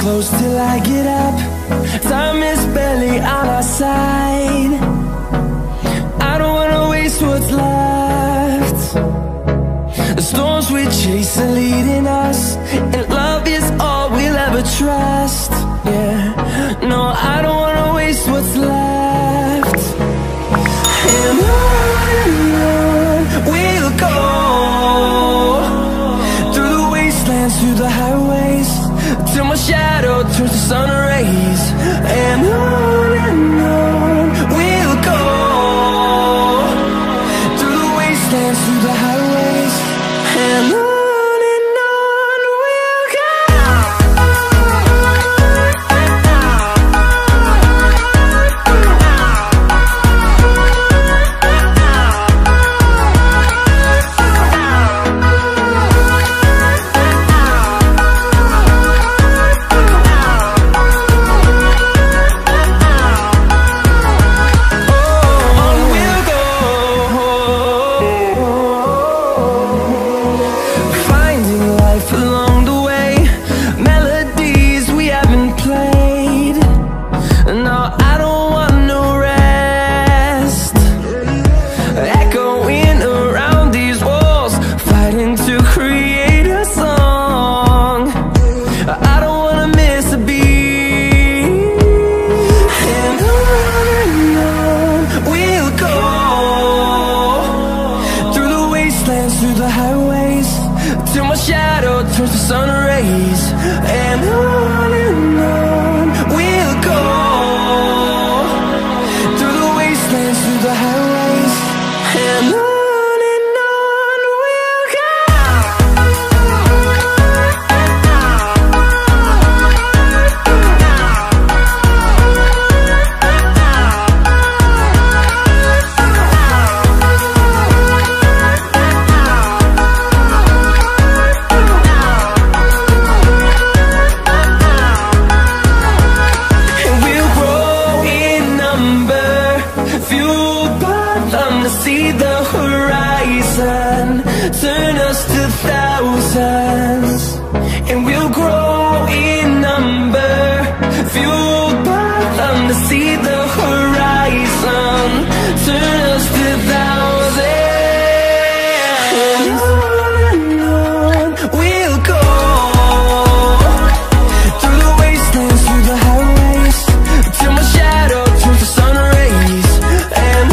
close till I get up. Time is barely on our side. I don't wanna waste what's left. The storms we chase are leading us, and love is all we'll ever trust. Yeah, no, I don't wanna waste what's left. And on we'll go, through the wastelands, through the highways, till my shadow turns to sun rays. And on we'll go, through the wastelands, through the highways, and on we'll go. Through the highways, till my shadow turns to sun rays. And on we'll go, through the wastelands, through the highways, and on we'll go. See the horizon, turn us to thousands, and we'll grow in number, fueled by them. To see the horizon, turn us to thousands, and on we'll go, through the wastelands, through the highways, till my shadow turns to sun rays. And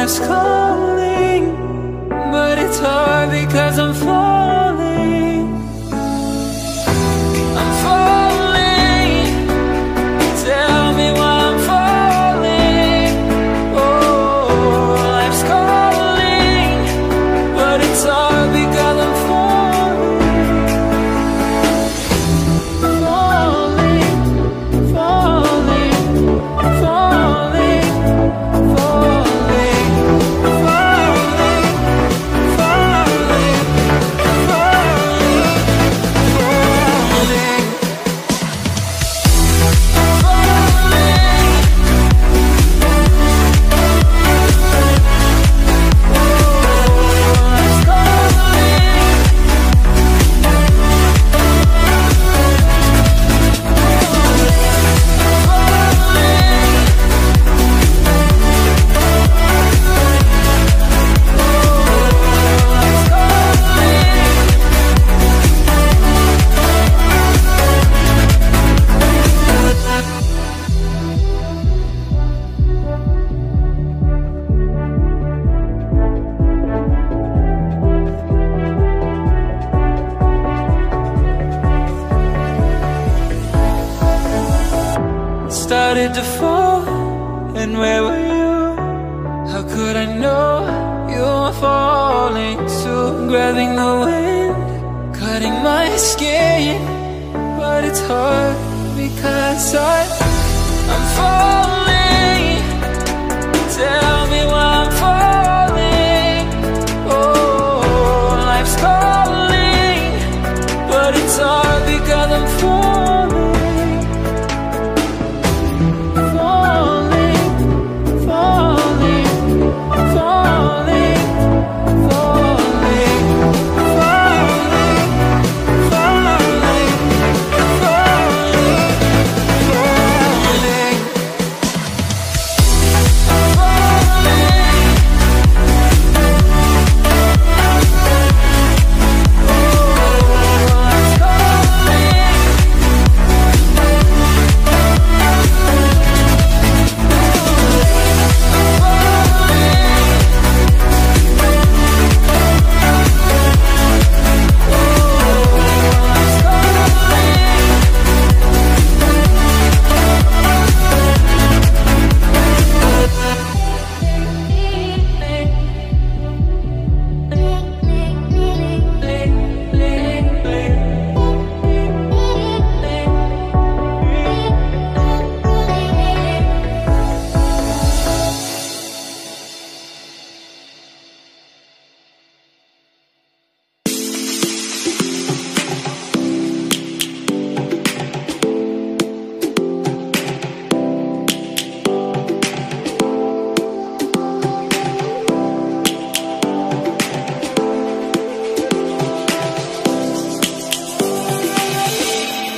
life's calling, but it's hard because I'm falling. I'm falling. Tell me why I'm falling. Oh, life's calling, but it's hard because I'm falling. Falling, falling, falling, falling, falling, falling, started to fall, and where were you? How could I know you were falling too? Grabbing the wind, cutting my skin, but it's hard because I'm falling. Tell me why I'm falling. Oh, life's calling, but it's hard because I'm falling.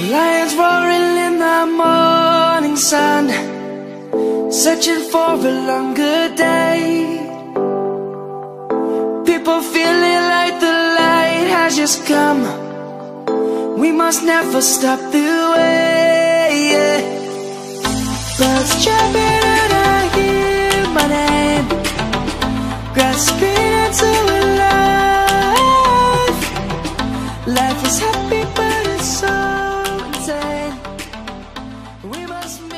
Lions roaring in the morning sun, searching for a longer day. People feeling like the light has just come. We must never stop the way. Birds chirping and I hear my name, grasping into a life. Life is happy but it's so insane. We must make